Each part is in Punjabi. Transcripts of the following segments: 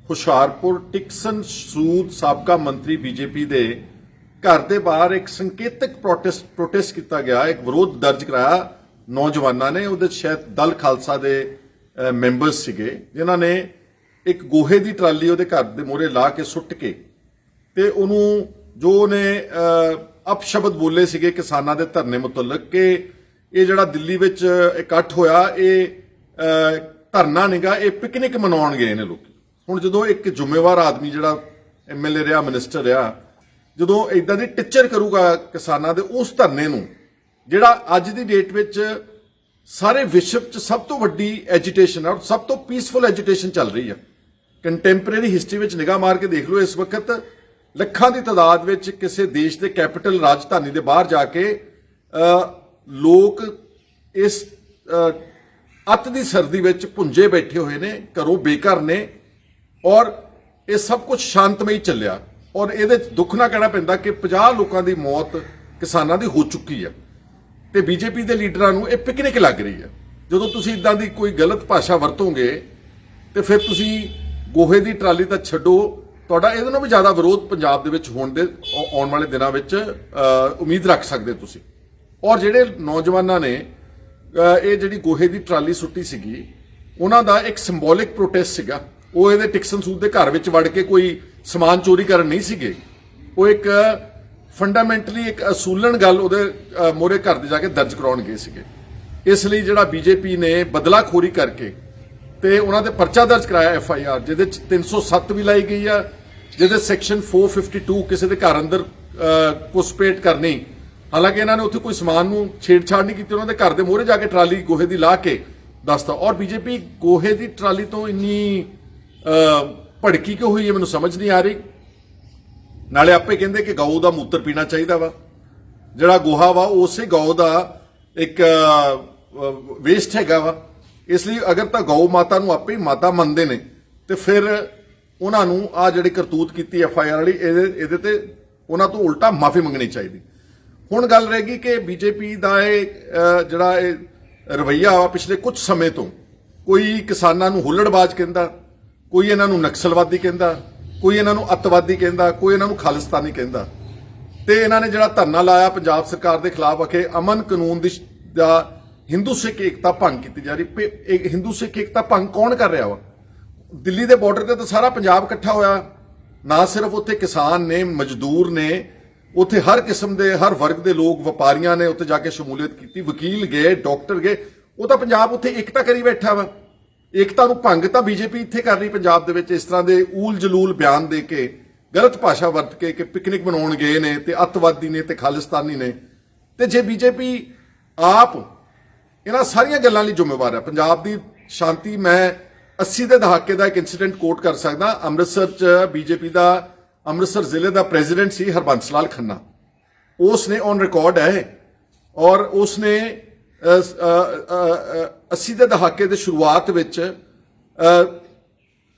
ਹੁਸ਼ਿਆਰਪੁਰ ਟਿਕਸਨ ਸੂਦ ਸਾਬਕਾ ਮੰਤਰੀ ਬੀਜੇਪੀ ਦੇ ਘਰ ਦੇ ਬਾਹਰ ਇੱਕ ਸੰਕੇਤਕ ਪ੍ਰੋਟੈਸਟ ਕੀਤਾ ਗਿਆ, ਇੱਕ ਵਿਰੋਧ ਦਰਜ ਕਰਾਇਆ ਨੌਜਵਾਨਾਂ ਨੇ। ਉਹਦੇ ਸ਼ਾਇਦ ਦਲ ਖਾਲਸਾ ਦੇ ਮੈਂਬਰਸ ਸੀਗੇ, ਜਿਨ੍ਹਾਂ ਨੇ ਇੱਕ ਗੋਹੇ ਦੀ ਟਰਾਲੀ ਉਹਦੇ ਘਰ ਦੇ ਮੂਹਰੇ ਲਾ ਕੇ ਸੁੱਟ ਕੇ ਤੇ ਉਹਨੂੰ ਜੋ ਉਹਨੇ ਅਪਸ਼ਬਦ ਬੋਲੇ ਸੀਗੇ ਕਿਸਾਨਾਂ ਦੇ ਧਰਨੇ ਮੁਤਲਕ ਕਿ ਇਹ ਜਿਹੜਾ ਦਿੱਲੀ ਵਿੱਚ ਇਕੱਠ ਹੋਇਆ ਇਹ ਧਰਨਾ ਨਿਗਾ, ਇਹ ਪਿਕਨਿਕ ਮਨਾਉਣ ਗਏ ਨੇ ਲੋਕੀ। ਹੁਣ ਜਦੋਂ ਇੱਕ ਜ਼ਿੰਮੇਵਾਰ ਆਦਮੀ ਜਿਹੜਾ ਐਮਐਲਏ ਰਿਹਾ, ਮਿਨਿਸਟਰ ਰਿਹਾ, ਜਦੋਂ ਇਦਾਂ ਦੀ ਟਿੱਚਰ ਕਰੂਗਾ ਕਿਸਾਨਾਂ ਦੇ ਉਸ ਧਰਨੇ ਨੂੰ, ਜਿਹੜਾ ਅੱਜ ਦੀ ਡੇਟ ਵਿੱਚ ਸਾਰੇ ਵਿਸ਼ਵ 'ਚ ਸਭ ਤੋਂ ਵੱਡੀ ਐਜੀਟੇਸ਼ਨ ਹੈ, ਸਭ ਤੋਂ ਪੀਸਫੁਲ ਐਜੀਟੇਸ਼ਨ ਚੱਲ ਰਹੀ ਹੈ। ਕੰਟੈਂਪਰੇਰੀ ਹਿਸਟਰੀ ਵਿੱਚ ਨਿਗਾਹ ਮਾਰ ਕੇ ਦੇਖ ਲਓ, ਇਸ ਵਕਤ ਲੱਖਾਂ ਦੀ ਤਾਦਾਦ ਵਿੱਚ ਕਿਸੇ ਦੇਸ਼ ਦੇ ਕੈਪੀਟਲ ਰਾਜਧਾਨੀ ਦੇ ਬਾਹਰ ਜਾ ਕੇ ਲੋਕ ਇਸ ਅੱਤ ਦੀ ਸਰਦੀ ਵਿੱਚ ਭੁੰਜੇ ਬੈਠੇ ਹੋਏ ਨੇ, ਘਰੋਂ ਬੇਘਰ ਨੇ, ਔਰ ਇਹ ਸਭ ਕੁਝ ਸ਼ਾਂਤਮਈ ਚੱਲਿਆ। ਔਰ ਇਹਦੇ ਦੁੱਖ ਨਾ ਕਹਿਣਾ ਪੈਂਦਾ ਕਿ 50 ਲੋਕਾਂ ਦੀ ਮੌਤ ਕਿਸਾਨਾਂ ਦੀ ਹੋ ਚੁੱਕੀ ਹੈ ਤੇ ਬੀਜੇਪੀ ਦੇ ਲੀਡਰਾਂ ਨੂੰ ਇਹ ਪਿਕਨਿਕ ਲੱਗ ਰਹੀ ਹੈ। ਜਦੋਂ ਤੁਸੀਂ ਇਦਾਂ ਦੀ ਕੋਈ ਗਲਤ ਭਾਸ਼ਾ ਵਰਤੋਗੇ ਤੇ ਫਿਰ ਤੁਸੀਂ ਗੋਹੇ ਦੀ ਟਰਾਲੀ ਤਾਂ ਛੱਡੋ, ਤੁਹਾਡਾ ਇਹਦੇ ਨਾਲੋਂ ਵੀ ਜ਼ਿਆਦਾ ਵਿਰੋਧ ਪੰਜਾਬ ਦੇ ਵਿੱਚ ਹੋਣ ਦੇ ਆਉਣ ਵਾਲੇ ਦਿਨਾਂ ਵਿੱਚ ਉਮੀਦ ਰੱਖ ਸਕਦੇ ਤੁਸੀਂ। ਔਰ ਜਿਹੜੇ ਨੌਜਵਾਨਾਂ ਨੇ ਇਹ ਜਿਹੜੀ ਗੋਹੇ ਦੀ ਟਰਾਲੀ ਸੁੱਟੀ ਸੀਗੀ, ਉਹਨਾਂ ਦਾ ਇੱਕ ਸਿੰਬੋਲਿਕ ਪ੍ਰੋਟੈਸਟ ਸੀਗਾ। ਉਹ ਇਹਦੇ ਟਿਕਸਨ ਸੂਦ ਦੇ ਘਰ ਵਿੱਚ ਵੜ ਕੇ ਕੋਈ ਸਮਾਨ ਚੋਰੀ ਕਰਨ ਨਹੀਂ ਸੀਗੇ, ਉਹ ਇੱਕ ਫੰਡਾਮੈਂਟਲੀ ਇੱਕ ਅਸੂਲਨ ਗੱਲ ਉਹਦੇ ਮੋਰੇ ਘਰ ਦੇ ਜਾ ਕੇ ਦਰਜ ਕਰਾਉਣ ਗਏ ਸੀਗੇ। ਇਸ ਲਈ ਜਿਹੜਾ ਬੀਜੇਪੀ ਨੇ ਬਦਲਾਖੋਰੀ ਕਰਕੇ ਤੇ ਉਹਨਾਂ ਦੇ ਪਰਚਾ ਦਰਜ ਕਰਾਇਆ FIR, ਜਿਹਦੇ ਚ 307 ਵੀ ਲਾਈ ਗਈ ਆ, ਜਿਹਦੇ ਸੈਕਸ਼ਨ 452 ਕਿਸੇ ਦੇ ਘਰ ਅੰਦਰ ਘੁਸਪੈਠ ਕਰਨੀ। ਹਾਲਾਂਕਿ ਇਹਨਾਂ ਨੇ ਉੱਥੇ ਕੋਈ ਸਮਾਨ ਨੂੰ ਛੇੜਛਾੜ ਨਹੀਂ ਕੀਤੀ, ਉਹਨਾਂ ਦੇ ਘਰ ਦੇ ਮੋਹਰੇ ਜਾ ਕੇ ਟਰਾਲੀ ਗੋਹੇ ਦੀ ਲਾ ਕੇ ਦੱਸਤਾ। ਔਰ ਬੀਜੇਪੀ ਗੋਹੇ ਦੀ ਟਰਾਲੀ ਤੋਂ ਇੰਨੀ ਭੜਕੀ ਕਿਉਂ ਹੋਈ ਹੈ ਮੈਨੂੰ ਸਮਝ ਨਹੀਂ ਆ ਰਹੀ। ਨਾਲੇ ਆਪੇ ਕਹਿੰਦੇ ਕਿ ਗਊ ਦਾ ਮੂਤਰ ਪੀਣਾ ਚਾਹੀਦਾ ਵਾ, ਜਿਹੜਾ ਗੋਹਾ ਵਾ ਉਸੇ ਗਊ ਦਾ ਇੱਕ ਵੇਸਟ ਹੈਗਾ ਵਾ। ਇਸ ਲਈ ਅਗਰ ਤਾਂ ਗਊ ਮਾਤਾ ਨੂੰ ਆਪੇ ਹੀ ਮਾਤਾ ਮੰਨਦੇ ਨੇ ਤੇ ਫਿਰ ਉਹਨਾਂ ਨੂੰ ਆ ਜਿਹੜੀ ਕਰਤੂਤ ਕੀਤੀ FIR ਵਾਲੀ, ਇਹਦੇ ਤੇ ਉਹਨਾਂ ਤੋਂ ਉਲਟਾ ਮਾਫੀ ਮੰਗਣੀ ਚਾਹੀਦੀ। ਹੁਣ ਗੱਲ ਰਹੇਗੀ ਕਿ ਬੀਜੇਪੀ ਦਾ ਇਹ ਜਿਹੜਾ ਇਹ ਰਵੱਈਆ ਵਾ ਪਿਛਲੇ ਕੁਝ ਸਮੇਂ ਤੋਂ, ਕੋਈ ਕਿਸਾਨਾਂ ਨੂੰ ਹੁੱਲੜਬਾਜ਼ ਕਹਿੰਦਾ, ਕੋਈ ਇਹਨਾਂ ਨੂੰ ਨਕਸਲਵਾਦੀ ਕਹਿੰਦਾ, ਕੋਈ ਇਹਨਾਂ ਨੂੰ ਅੱਤਵਾਦੀ ਕਹਿੰਦਾ, ਕੋਈ ਇਹਨਾਂ ਨੂੰ ਖਾਲਿਸਤਾਨੀ ਕਹਿੰਦਾ। ਤੇ ਇਹਨਾਂ ਨੇ ਜਿਹੜਾ ਧਰਨਾ ਲਾਇਆ ਪੰਜਾਬ ਸਰਕਾਰ ਦੇ ਖਿਲਾਫ ਆਖੇ ਅਮਨ ਕਾਨੂੰਨ ਦਾ ਹਿੰਦੂ ਸਿੱਖ ਏਕਤਾ ਭੰਗ ਕੀਤੀ ਜਾ ਰਹੀ। ਹਿੰਦੂ ਸਿੱਖ ਏਕਤਾ ਭੰਗ ਕੌਣ ਕਰ ਰਿਹਾ ਵਾ? ਦਿੱਲੀ ਦੇ ਬਾਰਡਰ ਤੇ ਤਾਂ ਸਾਰਾ ਪੰਜਾਬ ਇਕੱਠਾ ਹੋਇਆ, ਨਾ ਸਿਰਫ ਉੱਥੇ ਕਿਸਾਨ ਨੇ, ਮਜ਼ਦੂਰ ਨੇ, ਉੱਥੇ ਹਰ ਕਿਸਮ ਦੇ ਹਰ ਵਰਗ ਦੇ ਲੋਕ, ਵਪਾਰੀਆਂ ਨੇ ਉੱਥੇ ਜਾ ਕੇ ਸ਼ਮੂਲੀਅਤ ਕੀਤੀ, ਵਕੀਲ ਗਏ, ਡਾਕਟਰ ਗਏ। ਉਹ ਤਾਂ ਪੰਜਾਬ ਉੱਥੇ ਏਕਤਾ ਕਰੀ ਬੈਠਾ ਵਾ। ਏਕਤਾ ਨੂੰ ਭੰਗ ਤਾਂ ਬੀਜੇਪੀ ਇੱਥੇ ਕਰ ਰਹੀ ਪੰਜਾਬ ਦੇ ਵਿੱਚ, ਇਸ ਤਰ੍ਹਾਂ ਦੇ ਊਲ ਜਲੂਲ ਬਿਆਨ ਦੇ ਕੇ, ਗਲਤ ਭਾਸ਼ਾ ਵਰਤ ਕੇ ਕਿ ਪਿਕਨਿਕ ਮਨਾਉਣ ਗਏ ਨੇ ਤੇ ਅੱਤਵਾਦੀ ਨੇ ਤੇ ਖਾਲਿਸਤਾਨੀ ਨੇ। ਤੇ ਜੇ ਬੀਜੇਪੀ ਆਪ ਇਹਨਾਂ ਸਾਰੀਆਂ ਗੱਲਾਂ ਲਈ ਜ਼ਿੰਮੇਵਾਰ ਹੈ, ਪੰਜਾਬ ਦੀ ਸ਼ਾਂਤੀ, ਮੈਂ 80 ਦੇ ਦਹਾਕੇ ਦਾ ਇੱਕ ਇਨਸੀਡੈਂਟ ਕੋਟ ਕਰ ਸਕਦਾ। ਅੰਮ੍ਰਿਤਸਰ 'ਚ ਬੀਜੇਪੀ ਦਾ ਅੰਮ੍ਰਿਤਸਰ ਜ਼ਿਲ੍ਹੇ ਦਾ ਪ੍ਰੈਜ਼ੀਡੈਂਟ ਸੀ ਹਰਬੰਸ ਲਾਲ ਖੰਨਾ, ਉਸ ਨੇ ਔਨ ਰਿਕਾਰਡ ਹੈ ਔਰ ਉਸ ਨੇ 80 ਦੇ ਦਹਾਕੇ ਦੇ ਸ਼ੁਰੂਆਤ ਵਿੱਚ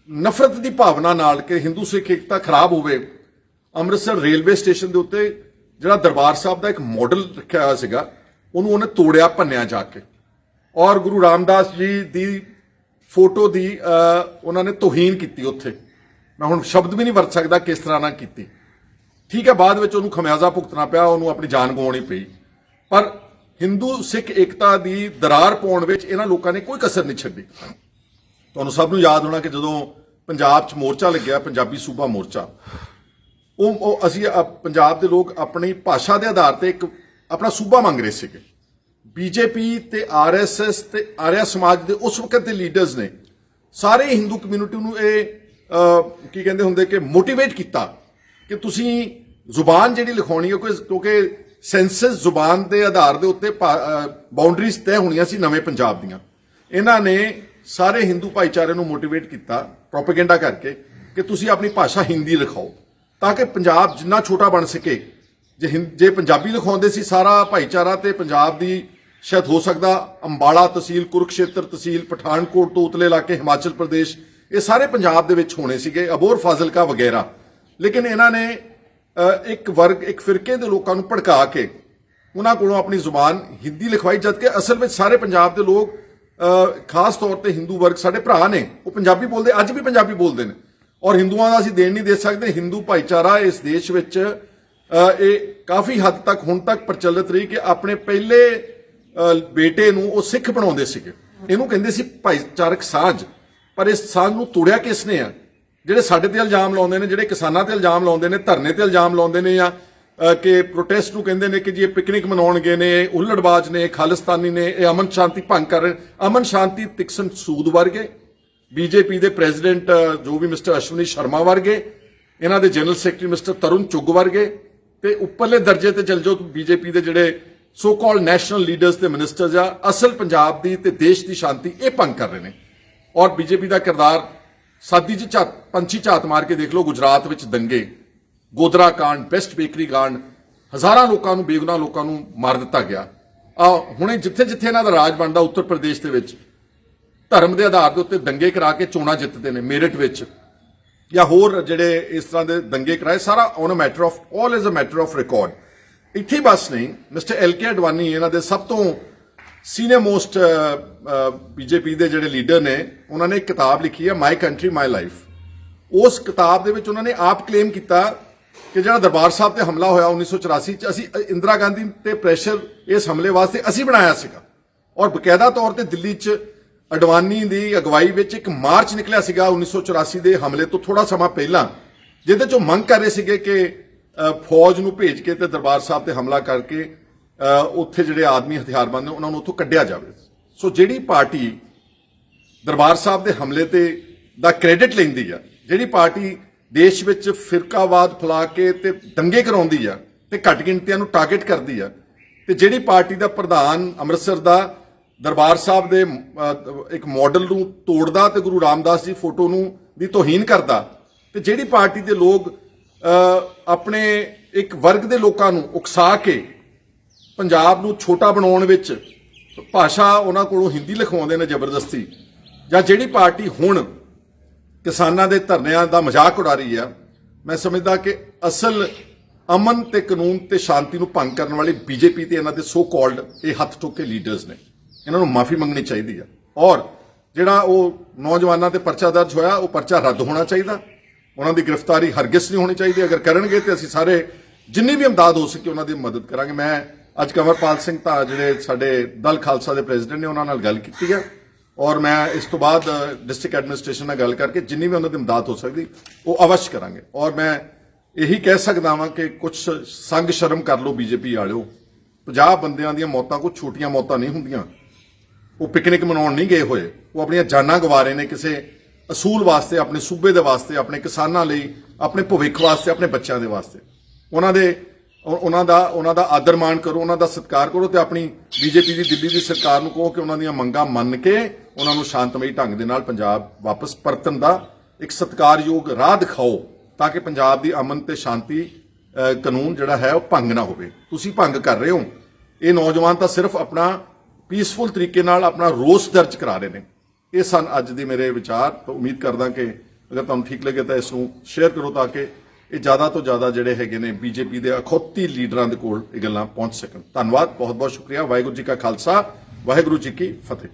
ਨਫ਼ਰਤ ਦੀ ਭਾਵਨਾ ਨਾਲ ਕਿ ਹਿੰਦੂ ਸਿੱਖ ਏਕਤਾ ਖਰਾਬ ਹੋਵੇ, ਅੰਮ੍ਰਿਤਸਰ ਰੇਲਵੇ ਸਟੇਸ਼ਨ ਦੇ ਉੱਤੇ ਜਿਹੜਾ ਦਰਬਾਰ ਸਾਹਿਬ ਦਾ ਇੱਕ ਮਾਡਲ ਰੱਖਿਆ ਹੋਇਆ ਸੀਗਾ, ਉਹਨੇ ਤੋੜਿਆ, ਭੰਨਿਆ ਜਾ ਕੇ। ਔਰ ਗੁਰੂ ਰਾਮਦਾਸ ਜੀ ਦੀ ਫੋਟੋ ਦੀ ਉਹਨਾਂ ਨੇ ਤੋਹੀਨ ਕੀਤੀ ਉੱਥੇ। ਮੈਂ ਹੁਣ ਸ਼ਬਦ ਵੀ ਨਹੀਂ ਵਰਤ ਸਕਦਾ ਕਿਸ ਤਰ੍ਹਾਂ ਨਾਲ ਕੀਤੀ। ਠੀਕ ਹੈ, ਬਾਅਦ ਵਿੱਚ ਉਹਨੂੰ ਖਮਿਆਜ਼ਾ ਭੁਗਤਣਾ ਪਿਆ, ਉਹਨੂੰ ਆਪਣੀ ਜਾਨ ਗਵਾਉਣੀ ਪਈ। ਪਰ ਹਿੰਦੂ ਸਿੱਖ ਏਕਤਾ ਦੀ ਦਰਾਰ ਪਾਉਣ ਵਿੱਚ ਇਹਨਾਂ ਲੋਕਾਂ ਨੇ ਕੋਈ ਕਸਰ ਨਹੀਂ ਛੱਡੀ। ਤੁਹਾਨੂੰ ਸਭ ਨੂੰ ਯਾਦ ਹੋਣਾ ਕਿ ਜਦੋਂ ਪੰਜਾਬ 'ਚ ਮੋਰਚਾ ਲੱਗਿਆ, ਪੰਜਾਬੀ ਸੂਬਾ ਮੋਰਚਾ, ਉਹ ਅਸੀਂ ਪੰਜਾਬ ਦੇ ਲੋਕ ਆਪਣੀ ਭਾਸ਼ਾ ਦੇ ਆਧਾਰ ਤੇ ਇੱਕ ਆਪਣਾ ਸੂਬਾ ਮੰਗ ਰਹੇ ਸੀਗੇ। ਬੀਜੇਪੀ ਤੇ RSS ਤੇ ਆਰਿਆ ਸਮਾਜ ਦੇ ਉਸ ਵਕਤ ਦੇ ਲੀਡਰਸ ਨੇ ਸਾਰੇ ਹਿੰਦੂ ਕਮਿਊਨਿਟੀ ਨੂੰ ਇਹ ਕੀ ਕਹਿੰਦੇ ਹੁੰਦੇ ਕਿ ਮੋਟੀਵੇਟ ਕੀਤਾ ਕਿ ਤੁਸੀਂ ਜ਼ੁਬਾਨ ਜਿਹੜੀ ਲਿਖਾਉਣੀ ਹੈ, ਕਿਉਂਕਿ ਸੈਂਸਸ ਜ਼ੁਬਾਨ ਦੇ ਆਧਾਰ ਦੇ ਉੱਤੇ ਬਾਉਂਡਰੀਜ਼ ਤੈਅ ਹੋਣੀਆਂ ਸੀ ਨਵੇਂ ਪੰਜਾਬ ਦੀਆਂ। ਇਹਨਾਂ ਨੇ ਸਾਰੇ ਹਿੰਦੂ ਭਾਈਚਾਰੇ ਨੂੰ ਮੋਟੀਵੇਟ ਕੀਤਾ ਪ੍ਰੋਪੇਗੈਂਡਾ ਕਰਕੇ ਕਿ ਤੁਸੀਂ ਆਪਣੀ ਭਾਸ਼ਾ ਹਿੰਦੀ ਲਿਖਾਓ ਤਾਂ ਕਿ ਪੰਜਾਬ ਜਿੰਨਾ ਛੋਟਾ ਬਣ ਸਕੇ। ਜੇ ਪੰਜਾਬੀ ਲਿਖਾਉਂਦੇ ਸੀ ਸਾਰਾ ਭਾਈਚਾਰਾ ਤੇ ਪੰਜਾਬ ਦੀ ਸ਼ਾਇਦ ਹੋ ਸਕਦਾ ਅੰਬਾਲਾ ਤਹਿਸੀਲ, ਕੁਰੂਕਸ਼ੇਤਰ ਤਹਿਸੀਲ, ਪਠਾਨਕੋਟ ਤੋਂ ਉਤਲੇ ਇਲਾਕੇ, ਹਿਮਾਚਲ ਪ੍ਰਦੇਸ਼, ਇਹ ਸਾਰੇ ਪੰਜਾਬ ਦੇ ਵਿੱਚ ਹੋਣੇ ਸੀਗੇ, ਅਬੋਹਰ ਫਾਜ਼ਿਲਕਾ ਵਗੈਰਾ। ਲੇਕਿਨ ਇਹਨਾਂ ਨੇ ਇੱਕ ਵਰਗ, ਇੱਕ ਫਿਰਕੇ ਦੇ ਲੋਕਾਂ ਨੂੰ ਭੜਕਾ ਕੇ ਉਹਨਾਂ ਕੋਲੋਂ ਆਪਣੀ ਜ਼ੁਬਾਨ ਹਿੰਦੀ ਲਿਖਵਾਈ, ਜਦਕਿ ਅਸਲ ਵਿੱਚ ਸਾਰੇ ਪੰਜਾਬ ਦੇ ਲੋਕ, ਖਾਸ ਤੌਰ ਤੇ ਹਿੰਦੂ ਵਰਗ ਸਾਡੇ ਭਰਾ ਨੇ, ਉਹ ਪੰਜਾਬੀ ਬੋਲਦੇ, ਅੱਜ ਵੀ ਪੰਜਾਬੀ ਬੋਲਦੇ ਨੇ। ਔਰ ਹਿੰਦੂਆਂ ਦਾ ਅਸੀਂ ਦੇਣ ਨਹੀਂ ਦੇ ਸਕਦੇ। ਹਿੰਦੂ ਭਾਈਚਾਰਾ ਇਸ ਦੇਸ਼ ਵਿੱਚ ਇਹ ਕਾਫੀ ਹੱਦ ਤੱਕ ਹੁਣ ਤੱਕ ਪ੍ਰਚਲਿਤ ਰਹੀ ਕਿ ਆਪਣੇ ਪਹਿਲੇ ਬੇਟੇ ਨੂੰ ਉਹ ਸਿੱਖ ਬਣਾਉਂਦੇ ਸੀਗੇ। ਇਹਨੂੰ ਕਹਿੰਦੇ ਸੀ ਭਾਈਚਾਰਕ ਸਾਂਝ। ਪਰ ਇਸ ਸਾਂਝ ਨੂੰ ਤੋੜਿਆ ਕਿਸ ਨੇ ਆ? ਜਿਹੜੇ ਸਾਡੇ ਤੇ ਇਲਜ਼ਾਮ ਲਾਉਂਦੇ ਨੇ, ਜਿਹੜੇ ਕਿਸਾਨਾਂ ਤੇ ਇਲਜ਼ਾਮ ਲਾਉਂਦੇ ਨੇ, ਧਰਨੇ ਤੇ ਇਲਜ਼ਾਮ ਲਾਉਂਦੇ ਨੇ, ਜਾਂ ਕਿ ਪ੍ਰੋਟੈਸਟ ਨੂੰ ਕਹਿੰਦੇ ਨੇ ਕਿ ਜੀ ਇਹ ਪਿਕਨਿਕ ਮਨਾਉਣ ਗਏ ਨੇ, ਉਲੜਬਾਜ਼ ਨੇ, ਖਾਲਿਸਤਾਨੀ ਨੇ, ਇਹ ਅਮਨ ਸ਼ਾਂਤੀ ਭੰਗ ਕਰ ਰਹੇ। ਅਮਨ ਸ਼ਾਂਤੀ ਤਿਕਸਨ ਸੂਦ ਵਰਗੇ, ਬੀਜੇਪੀ ਦੇ ਪ੍ਰੈਜ਼ੀਡੈਂਟ ਜੋ ਵੀ ਮਿਸਟਰ ਅਸ਼ਵਨੀ ਸ਼ਰਮਾ ਵਰਗੇ, ਇਹਨਾਂ ਦੇ ਜਨਰਲ ਸੈਕਟਰੀ ਮਿਸਟਰ ਤਰੁਣ ਚੁੱਗ ਵਰਗੇ, ਤੇ ਉੱਪਰਲੇ ਦਰਜੇ ਤੇ ਚਲ ਜਾਓ ਬੀਜੇਪੀ ਦੇ ਜਿਹੜੇ ਸੋ ਕਾਲਡ ਨੈਸ਼ਨਲ ਲੀਡਰਸ ਤੇ ਮਿਨਿਸਟਰਸ ਆ, ਅਸਲ ਪੰਜਾਬ ਦੀ ਤੇ ਦੇਸ਼ ਦੀ ਸ਼ਾਂਤੀ ਇਹ ਭੰਗ ਕਰ ਰਹੇ ਨੇ। ਔਰ ਬੀਜੇਪੀ ਦਾ ਕਿਰਦਾਰ ਸਾਦੀ ਚ ਪੰਛੀ ਝਾਤ ਮਾਰ ਕੇ ਦੇਖ ਲਓ। ਗੁਜਰਾਤ ਵਿੱਚ ਦੰਗੇ, ਗੋਦਰਾ ਕਾਂਡ, ਬੈਸਟ ਬੇਕਰੀ ਕਾਂਡ, ਹਜ਼ਾਰਾਂ ਲੋਕਾਂ ਨੂੰ, ਬੇਗੁਨਾਹ ਲੋਕਾਂ ਨੂੰ ਮਾਰ ਦਿੱਤਾ ਗਿਆ। ਹੁਣੇ ਜਿੱਥੇ ਜਿੱਥੇ ਇਹਨਾਂ ਦਾ ਰਾਜ ਬਣਦਾ, ਉੱਤਰ ਪ੍ਰਦੇਸ਼ ਦੇ ਵਿੱਚ ਧਰਮ ਦੇ ਆਧਾਰ ਦੇ ਉੱਤੇ ਦੰਗੇ ਕਰਾ ਕੇ ਚੋਣਾਂ ਜਿੱਤਦੇ ਨੇ। ਮੇਰਠ ਵਿੱਚ ਜਾਂ ਹੋਰ ਜਿਹੜੇ ਇਸ ਤਰ੍ਹਾਂ ਦੇ ਦੰਗੇ ਕਰਾਏ, ਸਾਰਾ on a matter of all is a matter of record. ਇੱਥੇ ਬਸ ਨਹੀਂ, ਮਿਸਟਰ LK ਅਡਵਾਨੀ ਇਹਨਾਂ ਦੇ ਸਭ ਤੋਂ ਸੀਨੀਅਰ ਮੋਸਟ ਬੀਜੇਪੀ ਦੇ ਜਿਹੜੇ ਲੀਡਰ ਨੇ, ਉਹਨਾਂ ਨੇ ਇੱਕ ਕਿਤਾਬ ਲਿਖੀ ਹੈ ਮਾਈ ਕੰਟਰੀ ਮਾਈ ਲਾਈਫ। ਉਸ ਕਿਤਾਬ ਦੇ ਵਿੱਚ ਉਹਨਾਂ ਨੇ ਆਪ ਕਲੇਮ ਕੀਤਾ ਕਿ ਜਿਹੜਾ ਦਰਬਾਰ ਸਾਹਿਬ ਤੇ ਹਮਲਾ ਹੋਇਆ 1984 ਚ, ਅਸੀਂ ਇੰਦਰਾ ਗਾਂਧੀ ਤੇ ਪ੍ਰੈਸ਼ਰ ਇਸ ਹਮਲੇ ਵਾਸਤੇ ਅਸੀਂ ਬਣਾਇਆ ਸੀਗਾ। ਔਰ ਬਕਾਇਦਾ ਤੌਰ ਤੇ ਦਿੱਲੀ ਚ ਅਡਵਾਨੀ ਦੀ ਅਗਵਾਈ ਵਿੱਚ ਇੱਕ ਮਾਰਚ ਨਿਕਲਿਆ ਸੀਗਾ 1984 ਦੇ ਹਮਲੇ ਤੋਂ ਥੋੜਾ ਸਮਾਂ ਪਹਿਲਾਂ, ਜਿਹਦੇ ਚੋਂ ਮੰਗ ਕਰ ਰਹੇ ਸੀਗੇ ਕਿ ਫੌਜ ਨੂੰ ਭੇਜ ਕੇ ਤੇ ਦਰਬਾਰ ਸਾਹਿਬ ਤੇ ਹਮਲਾ ਕਰਕੇ ਉੱਥੇ ਜਿਹੜੇ ਆਦਮੀ ਹਥਿਆਰਬੰਦ ਨੇ ਉਹਨਾਂ ਨੂੰ ਉੱਥੋਂ ਕੱਢਿਆ ਜਾਵੇ। ਸੋ ਜਿਹੜੀ ਪਾਰਟੀ ਦਰਬਾਰ ਸਾਹਿਬ ਦੇ ਹਮਲੇ ਤੇ ਦਾ ਕ੍ਰੈਡਿਟ ਲੈਂਦੀ ਆ, ਜਿਹੜੀ ਪਾਰਟੀ ਦੇਸ਼ ਵਿੱਚ ਫਿਰਕਾਵਾਦ ਫੈਲਾ ਕੇ ਤੇ ਦੰਗੇ ਕਰਾਉਂਦੀ ਆ ਤੇ ਘੱਟ ਗਿਣਤੀਆਂ ਨੂੰ ਟਾਰਗੇਟ ਕਰਦੀ ਆ, ਤੇ ਜਿਹੜੀ ਪਾਰਟੀ ਦਾ ਪ੍ਰਧਾਨ ਅੰਮ੍ਰਿਤਸਰ ਦਾ ਦਰਬਾਰ ਸਾਹਿਬ ਦੇ ਇੱਕ ਮਾਡਲ ਨੂੰ ਤੋੜਦਾ ਤੇ ਗੁਰੂ ਰਾਮਦਾਸ ਜੀ ਫੋਟੋ ਨੂੰ ਦੀ ਤੋਹੀਨ ਕਰਦਾ, ਤੇ ਜਿਹੜੀ ਪਾਰਟੀ ਦੇ ਲੋਕ ਆਪਣੇ ਇੱਕ ਵਰਗ ਦੇ ਲੋਕਾਂ ਨੂੰ ਉਕਸਾ ਕੇ ਪੰਜਾਬ ਨੂੰ ਛੋਟਾ ਬਣਾਉਣ ਵਿੱਚ ਭਾਸ਼ਾ ਉਹਨਾਂ ਕੋਲੋਂ ਹਿੰਦੀ ਲਿਖਵਾਉਂਦੇ ਨੇ ਜ਼ਬਰਦਸਤੀ, ਜਾਂ ਜਿਹੜੀ ਪਾਰਟੀ ਹੁਣ ਕਿਸਾਨਾਂ ਦੇ ਧਰਨਿਆਂ ਦਾ ਮਜ਼ਾਕ ਉਡਾ ਰਹੀ ਆ, ਮੈਂ ਸਮਝਦਾ ਕਿ ਅਸਲ ਅਮਨ ਤੇ ਕਾਨੂੰਨ ਤੇ ਸ਼ਾਂਤੀ ਨੂੰ ਭੰਗ ਕਰਨ ਵਾਲੇ ਬੀਜੇਪੀ ਤੇ ਇਹਨਾਂ ਦੇ ਸੋ ਕਾਲਡ ਇਹ ਹੱਥ ਠੋਕੇ ਲੀਡਰਸ ਨੇ। ਇਹਨਾਂ ਨੂੰ ਮਾਫੀ ਮੰਗਣੀ ਚਾਹੀਦੀ ਆ। ਔਰ ਜਿਹੜਾ ਉਹ ਨੌਜਵਾਨਾਂ ਤੇ ਪਰਚਾ ਦਰਜ ਹੋਇਆ, ਉਹ ਪਰਚਾ ਰੱਦ ਹੋਣਾ ਚਾਹੀਦਾ। ਉਹਨਾਂ ਦੀ ਗ੍ਰਿਫਤਾਰੀ ਹਰਗਿਜ਼ ਨਹੀਂ ਹੋਣੀ ਚਾਹੀਦੀ। ਅਗਰ ਕਰਨਗੇ ਤੇ ਅਸੀਂ ਸਾਰੇ ਜਿੰਨੀ ਵੀ ਇਮਦਾਦ ਹੋ ਸਕੇ ਉਹਨਾਂ ਦੀ ਮਦਦ ਕਰਾਂਗੇ। ਮੈਂ ਅੱਜ ਕੰਵਰਪਾਲ ਸਿੰਘ ਤਾਂ ਜਿਹੜੇ ਸਾਡੇ ਦਲ ਖਾਲਸਾ ਦੇ ਪ੍ਰੈਜ਼ੀਡੈਂਟ ਨੇ, ਉਹਨਾਂ ਨਾਲ ਗੱਲ ਕੀਤੀ ਹੈ, ਔਰ ਮੈਂ ਇਸ ਤੋਂ ਬਾਅਦ ਡਿਸਟ੍ਰਿਕਟ ਐਡਮਿਨਿਸਟ੍ਰੇਸ਼ਨ ਨਾਲ ਗੱਲ ਕਰਕੇ ਜਿੰਨੀ ਵੀ ਉਹਨਾਂ ਦੀ ਇਮਦਾਦ ਹੋ ਸਕਦੀ ਉਹ ਅਵਸ਼ ਕਰਾਂਗੇ। ਔਰ ਮੈਂ ਇਹੀ ਕਹਿ ਸਕਦਾ ਵਾਂ ਕਿ ਕੁਝ ਸੰਗ ਸ਼ਰਮ ਕਰ ਲਓ ਬੀਜੇਪੀ ਵਾਲਿਓ। 50 ਬੰਦਿਆਂ ਦੀਆਂ ਮੌਤਾਂ ਕੋਈ ਛੋਟੀਆਂ ਮੌਤਾਂ ਨਹੀਂ ਹੁੰਦੀਆਂ। ਉਹ ਪਿਕਨਿਕ ਮਨਾਉਣ ਨਹੀਂ ਗਏ ਹੋਏ, ਉਹ ਆਪਣੀਆਂ ਜਾਨਾਂ ਗਵਾ ਰਹੇ ਨੇ ਕਿਸੇ ਅਸੂਲ ਵਾਸਤੇ, ਆਪਣੇ ਸੂਬੇ ਦੇ ਵਾਸਤੇ, ਆਪਣੇ ਕਿਸਾਨਾਂ ਲਈ, ਆਪਣੇ ਭਵਿੱਖ ਵਾਸਤੇ, ਆਪਣੇ ਬੱਚਿਆਂ ਦੇ ਵਾਸਤੇ। ਉਹਨਾਂ ਦਾ ਆਦਰ ਮਾਣ ਕਰੋ, ਉਹਨਾਂ ਦਾ ਸਤਿਕਾਰ ਕਰੋ, ਤੇ ਆਪਣੀ ਬੀਜੇਪੀ ਦੀ ਦਿੱਲੀ ਦੀ ਸਰਕਾਰ ਨੂੰ ਕਹੋ ਕਿ ਉਹਨਾਂ ਦੀਆਂ ਮੰਗਾਂ ਮੰਨ ਕੇ ਉਹਨਾਂ ਨੂੰ ਸ਼ਾਂਤਮਈ ਢੰਗ ਦੇ ਨਾਲ ਪੰਜਾਬ ਵਾਪਸ ਪਰਤਣ ਦਾ ਇੱਕ ਸਤਿਕਾਰਯੋਗ ਰਾਹ ਦਿਖਾਓ, ਤਾਂ ਕਿ ਪੰਜਾਬ ਦੀ ਅਮਨ ਤੇ ਸ਼ਾਂਤੀ ਕਾਨੂੰਨ ਜਿਹੜਾ ਹੈ ਉਹ ਭੰਗ ਨਾ ਹੋਵੇ। ਤੁਸੀਂ ਭੰਗ ਕਰ ਰਹੇ ਹੋ। ਇਹ ਨੌਜਵਾਨ ਤਾਂ ਸਿਰਫ ਆਪਣਾ ਪੀਸਫੁਲ ਤਰੀਕੇ ਨਾਲ ਆਪਣਾ ਰੋਸ ਦਰਜ ਕਰਾ ਰਹੇ ਨੇ। ਇਹ ਸਨ ਅੱਜ ਦੇ ਮੇਰੇ ਵਿਚਾਰ। ਤਾਂ ਉਮੀਦ ਕਰਦਾ ਕਿ ਅਗਰ ਤੁਹਾਨੂੰ ਠੀਕ ਲੱਗੇ ਤਾਂ ਇਸ ਨੂੰ ਸ਼ੇਅਰ ਕਰੋ, ਤਾਂ ਕਿ ਇਹ ਜ਼ਿਆਦਾ ਤੋਂ ਜ਼ਿਆਦਾ ਜਿਹੜੇ ਹੈਗੇ ਨੇ ਬੀਜੇਪੀ ਦੇ ਅਖੌਤੀ ਲੀਡਰਾਂ ਦੇ ਕੋਲ ਇਹ ਗੱਲਾਂ ਪਹੁੰਚ ਸਕਣ। ਧੰਨਵਾਦ, ਬਹੁਤ ਬਹੁਤ ਸ਼ੁਕਰੀਆ। ਵਾਹਿਗੁਰੂ ਜੀ ਕਾ ਖਾਲਸਾ, ਵਾਹਿਗੁਰੂ ਜੀ ਕੀ ਫਤਿਹ।